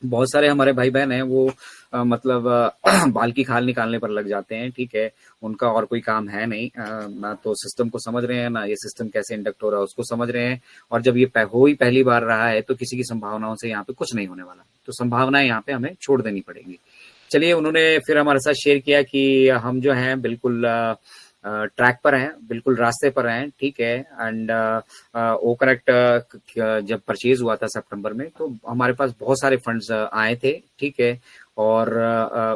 बहुत सारे हमारे भाई बहन हैं वो मतलब बाल की खाल निकालने पर लग जाते हैं, ठीक है। उनका और कोई काम है नहीं, ना तो सिस्टम को समझ रहे हैं, ना ये सिस्टम कैसे इंडक्ट हो रहा है उसको समझ रहे हैं। और जब ये हो ही पहली बार रहा है तो किसी की संभावनाओं से यहाँ पे कुछ नहीं होने वाला, तो संभावनाएं यहाँ पे हमें छोड़ देनी पड़ेंगी। चलिए, उन्होंने फिर हमारे साथ शेयर किया कि हम जो हैं बिल्कुल ट्रैक पर हैं, बिल्कुल रास्ते पर हैं, ठीक है। एंड ओ कनेक्ट जब परचेज हुआ था सितंबर में, तो हमारे पास बहुत सारे फंड्स आए थे, ठीक है। और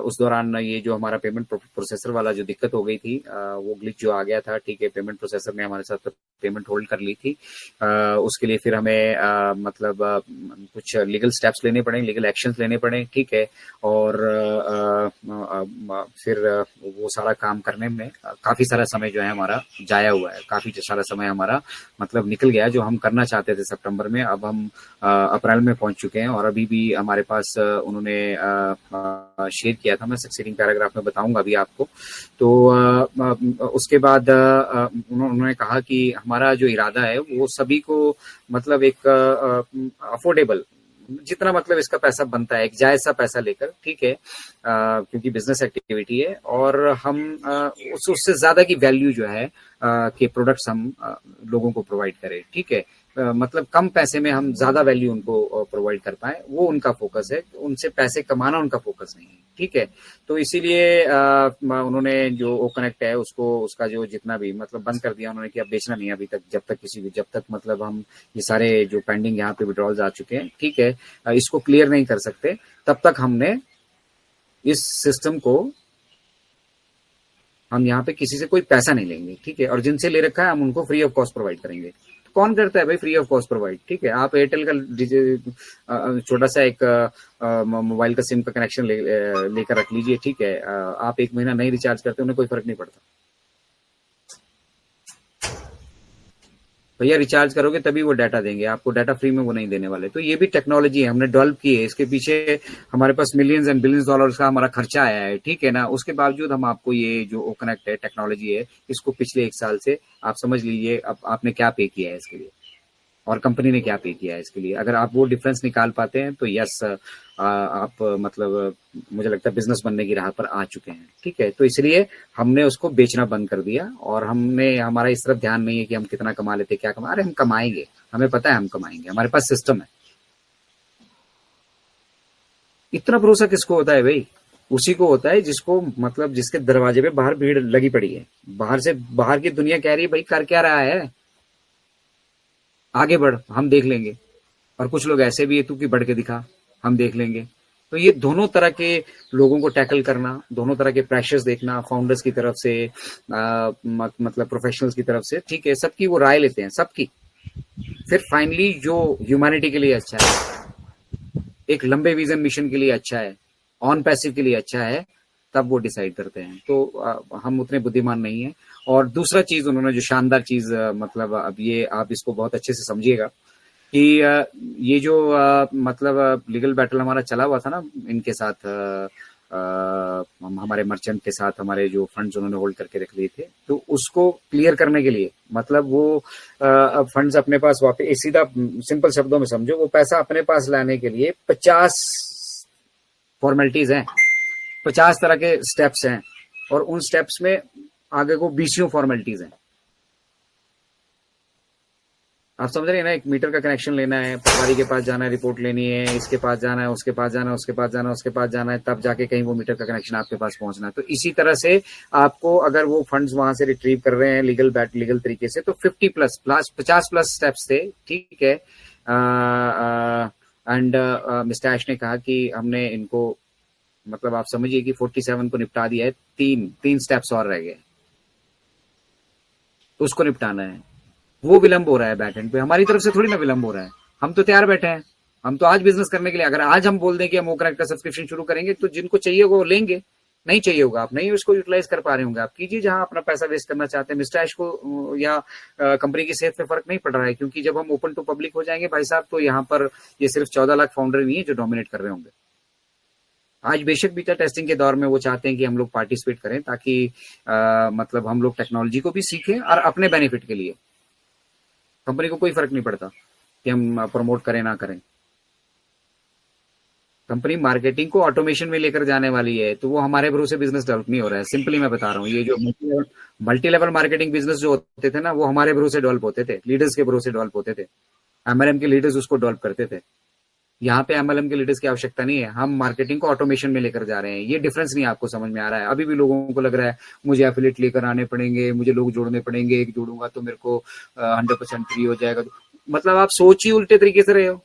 उस दौरान ये जो हमारा पेमेंट प्रोसेसर वाला जो दिक्कत हो गई थी, वो ग्लिच जो आ गया था, ठीक है। पेमेंट प्रोसेसर ने हमारे साथ पेमेंट होल्ड कर ली थी। उसके लिए फिर हमें मतलब कुछ लीगल स्टेप्स लेने पड़े, लीगल एक्शंस लेने पड़े, ठीक है। और फिर वो सारा काम करने में काफी सारा समय जो है हमारा जाया हुआ है, काफी सारा समय हमारा मतलब निकल गया। जो हम करना चाहते थे सितंबर में, अब हम अप्रैल में पहुंच चुके हैं। और अभी भी हमारे पास उन्होंने शेयर किया था, मैं सक्सीडिंग पैराग्राफ में बताऊंगा अभी आपको। तो उसके बाद उन्होंने कहा कि हमारा जो इरादा है वो सभी को मतलब एक अफोर्डेबल, जितना मतलब इसका पैसा बनता है, एक जायज सा पैसा लेकर, ठीक है। क्योंकि बिजनेस एक्टिविटी है, और हम उससे ज्यादा की वैल्यू जो है के प्रोडक्ट्स हम लोगों को प्रोवाइड करें, ठीक है। मतलब कम पैसे में हम ज्यादा वैल्यू उनको प्रोवाइड कर पाए, वो उनका फोकस है। उनसे पैसे कमाना उनका फोकस नहीं है, ठीक है। तो इसीलिए उन्होंने जो ओ कनेक्ट है उसको, उसका जो जितना भी मतलब बंद कर दिया उन्होंने कि अब बेचना नहीं है अभी तक, जब तक किसी भी, जब तक मतलब हम ये सारे जो पेंडिंग यहाँ पे विड्रॉल्स आ चुके हैं, ठीक है, इसको क्लियर नहीं कर सकते, तब तक हमने इस सिस्टम को, हम यहाँ पे किसी से कोई पैसा नहीं लेंगे, ठीक है। और जिनसे ले रखा है हम उनको फ्री ऑफ कॉस्ट प्रोवाइड करेंगे। तो कौन करता है भाई फ्री ऑफ कॉस्ट प्रोवाइड, ठीक है। आप एयरटेल का छोटा सा एक मोबाइल का सिम का कनेक्शन लेकर रख लीजिए, ठीक है। आप एक महीना नहीं रिचार्ज करते, उन्हें कोई फर्क नहीं पड़ता। भैया रिचार्ज करोगे तभी वो डाटा देंगे आपको, डाटा फ्री में वो नहीं देने वाले। तो ये भी टेक्नोलॉजी है, हमने डेवलप की है, इसके पीछे हमारे पास मिलियंस एंड बिलियंस डॉलर्स का हमारा खर्चा आया है, ठीक है ना। उसके बावजूद हम आपको ये जो ओ कनेक्ट है टेक्नोलॉजी है, इसको पिछले 1 साल से आप समझ लीजिए अब आपने क्या पे किया है इसके लिए, और कंपनी ने क्या पे किया है इसके लिए। अगर आप वो डिफरेंस निकाल पाते हैं तो यस, आप मतलब मुझे लगता है बिजनेस बनने की राह पर आ चुके हैं, ठीक है। तो इसलिए हमने उसको बेचना बंद कर दिया, और हमने, हमारा इस तरफ ध्यान नहीं है कि हम कितना कमा लेते, क्या कमा रहे, हम कमाएंगे, हमें पता है हम कमाएंगे, हमारे पास सिस्टम है। इतना भरोसा किसको होता है भाई? उसी को होता है जिसको मतलब जिसके दरवाजे पे बाहर भीड़ लगी पड़ी है, बाहर से, बाहर की दुनिया कह रही है भाई कर क्या रहा है, आगे बढ़, हम देख लेंगे। और कुछ लोग ऐसे भी है, तू की बढ़ के दिखा, हम देख लेंगे। तो ये दोनों तरह के लोगों को टैकल करना, दोनों तरह के प्रेशर्स देखना, फाउंडर्स की तरफ से, मतलब प्रोफेशनल्स की तरफ से, ठीक है, सबकी वो राय लेते हैं, सबकी। फिर फाइनली जो ह्यूमैनिटी के लिए अच्छा है, एक लंबे विजन मिशन के लिए अच्छा है, ऑन पैसिव के लिए अच्छा है, तब वो डिसाइड करते हैं। तो हम उतने बुद्धिमान नहीं है। और दूसरा चीज उन्होंने जो शानदार चीज मतलब अब ये आप इसको बहुत अच्छे से समझिएगा कि ये जो मतलब लीगल बैटल हमारा चला हुआ था ना इनके साथ, हमारे मर्चेंट के साथ, हमारे जो फंड्स उन्होंने होल्ड करके रख लिए थे, तो उसको क्लियर करने के लिए, मतलब वो अब फंड्स अपने पास वापस, सीधा सिंपल शब्दों में समझो, वो पैसा अपने पास लाने के लिए 50 फॉर्मेलिटीज हैं, 50 तरह के स्टेप्स हैं, और उन स्टेप्स में आगे को 20 फॉर्मेलिटीज हैं। आप समझ रहे हैं ना, एक मीटर का कनेक्शन लेना है, पटवारी के पास जाना है, रिपोर्ट लेनी है, इसके पास जाना है, उसके पास जाना है, उसके पास जाना है, उसके पास जाना है, तब जाके कहीं वो मीटर का कनेक्शन आपके पास पहुंचना है। तो इसी तरह से आपको, अगर वो फंड्स वहां से रिट्रीव कर रहे हैं लीगल तरीके से, तो 50 प्लस स्टेप्स थे, ठीक है। एंड मिस्टर ऐश ने कहा कि हमने इनको, मतलब आप समझिए कि 47 को निपटा दिया है, तीन तीन स्टेप्स और रह गए, तो उसको निपटाना है। वो विलंब हो रहा है बैक एंड पे, हमारी तरफ से थोड़ी ना विलंब हो रहा है, हम तो तैयार बैठे हैं। हम तो आज बिजनेस करने के लिए, अगर आज हम बोल दें कि हम ओ कनेक्ट का सब्सक्रिप्शन शुरू करेंगे, तो जिनको चाहिए होगा वो लेंगे, नहीं चाहिए होगा, आप नहीं उसको यूटिलाइज कर पा रहे होंगे, आप कीजिए जहां अपना पैसा वेस्ट करना चाहते हैं। मिस्टर ऐश को या कंपनी की सेहत पे फर्क नहीं पड़ रहा है, क्योंकि जब हम ओपन टू पब्लिक हो जाएंगे भाई साहब, तो यहाँ पर ये सिर्फ 14 लाख फाउंडर नहीं है जो डोमिनेट कर रहे होंगे। आज बेशक बीटा टेस्टिंग के दौर में वो चाहते हैं कि हम लोग पार्टिसिपेट करें, ताकि मतलब हम लोग टेक्नोलॉजी को भी सीखें और अपने बेनिफिट के लिए। कंपनी को कोई फर्क नहीं पड़ता कि हम प्रमोट करें ना करें। कंपनी मार्केटिंग को ऑटोमेशन में लेकर जाने वाली है, तो वो हमारे भरोसे बिजनेस डेवलप नहीं हो रहा है। सिंपली मैं बता रहा हूँ, ये जो मल्टी लेवल मार्केटिंग बिजनेस जो होते थे ना, वो हमारे भरोसे डेवलप होते थे, लीडर्स के भरोसे डेवलप होते थे। एमएलएम के लीडर्स उसको डेवलप करते थे। यहाँ पे एमएलएम के लीडर्स की आवश्यकता नहीं है, हम मार्केटिंग को ऑटोमेशन में लेकर जा रहे हैं। ये डिफरेंस नहीं आपको समझ में आ रहा है। अभी भी लोगों को लग रहा है मुझे एफिलिएट लेकर आने पड़ेंगे, मुझे लोग जोड़ने पड़ेंगे, एक जोड़ूंगा तो मेरे को 100% फ्री हो जाएगा। मतलब आप सोच ही उल्टे तरीके से रहे हो।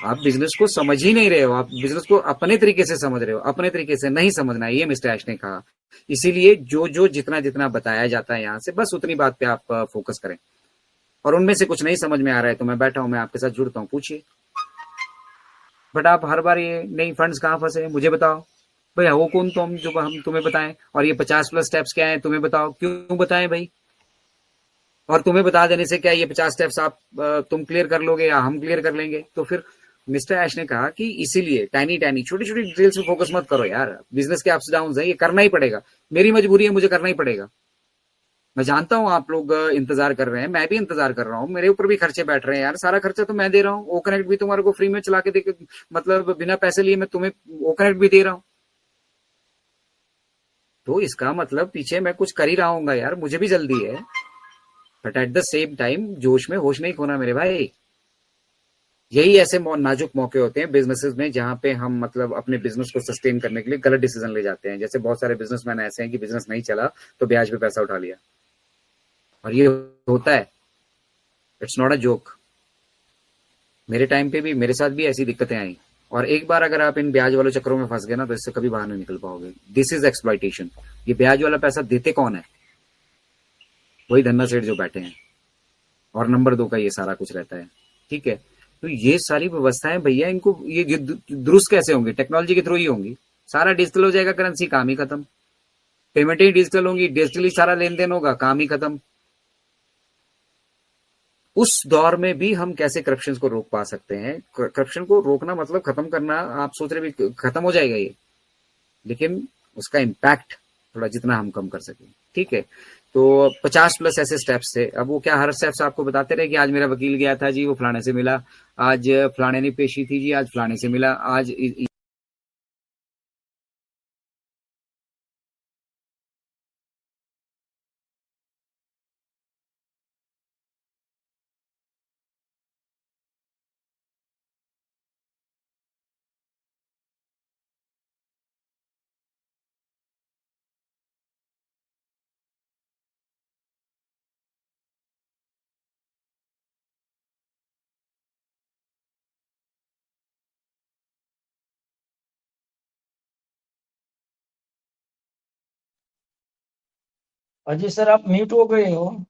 आप बिजनेस को समझ ही नहीं रहे हो, आप बिजनेस को अपने तरीके से समझ रहे हो, अपने तरीके से नहीं समझना है, ये मिस्टर ऐश ने कहा। इसीलिए जो जो जितना जितना बताया जाता है यहाँ से, बस उतनी बात पे आप फोकस करें। और उनमें से कुछ नहीं समझ में आ रहा है तो मैं बैठा हूं, मैं आपके साथ जुड़ता हूँ, पूछिए। बट आप हर बार ये नहीं फंड्स कहाँ फंसे मुझे बताओ। भैया वो कौन तुम जो हम तुम्हें बताएं, और ये 50+ स्टेप्स क्या है तुम्हें बताओ, क्यों बताएं भाई। और तुम्हें बता देने से क्या ये 50 स्टेप्स आप तुम क्लियर कर लोगे या हम क्लियर कर लेंगे। तो फिर मिस्टर ऐश ने कहा कि इसीलिए टाइनी टाइनी छोटी छोटी डिटेल्स पे फोकस मत करो यार, बिजनेस के अप्स डाउन है, ये करना ही पड़ेगा, मेरी मजबूरी है, मुझे करना ही पड़ेगा। मैं जानता हूँ आप लोग इंतजार कर रहे हैं, मैं भी इंतजार कर रहा हूँ, मेरे ऊपर भी खर्चे बैठ रहे हैं यार, सारा खर्चा तो मैं दे रहा हूँ। ओ कनेक्ट भी तुम्हारे को फ्री में चला के दे, मतलब बिना पैसे लिए मैं तुम्हें ओ कनेक्ट भी दे रहा हूँ। तो इसका मतलब पीछे मैं कुछ कर ही रहा हूँ यार, मुझे भी जल्दी है। But at the same time जोश में होश नहीं खोना मेरे भाई। यही ऐसे नाजुक मौके होते हैं बिजनेसेस में, जहां पे हम मतलब अपने बिजनेस को सस्टेन करने के लिए गलत डिसीजन ले जाते हैं। जैसे बहुत सारे बिजनेसमैन ऐसे हैं कि बिजनेस नहीं चला तो ब्याज पे पैसा उठा लिया, और ये होता है। It's not a joke. मेरे टाइम पे भी मेरे साथ भी ऐसी दिक्कतें आई। और एक बार अगर आप इन ब्याज वाले चक्करों में फंस गए ना, तो इससे कभी बाहर नहीं निकल पाओगे। This is exploitation. ये ब्याज वाला पैसा देते कौन है? वही धन्ना सेठ जो बैठे हैं, और नंबर 2 का ये सारा कुछ रहता है। ठीक है, तो ये सारी व्यवस्थाएं भैया, इनको ये दुरुस्त कैसे होंगी? टेक्नोलॉजी के थ्रू ही होंगी। सारा डिजिटल हो जाएगा, करेंसी काम ही खत्म। पेमेंट ही डिजिटल होंगी, डिजिटली सारा लेन देन होगा, काम ही खत्म। उस दौर में भी हम कैसे करप्शन को रोक पा सकते हैं? करप्शन को रोकना मतलब खत्म करना, आप सोच रहे भी खत्म हो जाएगा ये, लेकिन उसका इम्पैक्ट थोड़ा जितना हम कम कर सकें। ठीक है, तो 50+ ऐसे स्टेप्स थे। अब वो क्या हर स्टेप्स आपको बताते रहे कि आज मेरा वकील गया था जी, वो फलाने से मिला, आज फलाने ने पेशी थी जी, आज फलाने से मिला, आज अजय सर, आप म्यूट हो गए हो।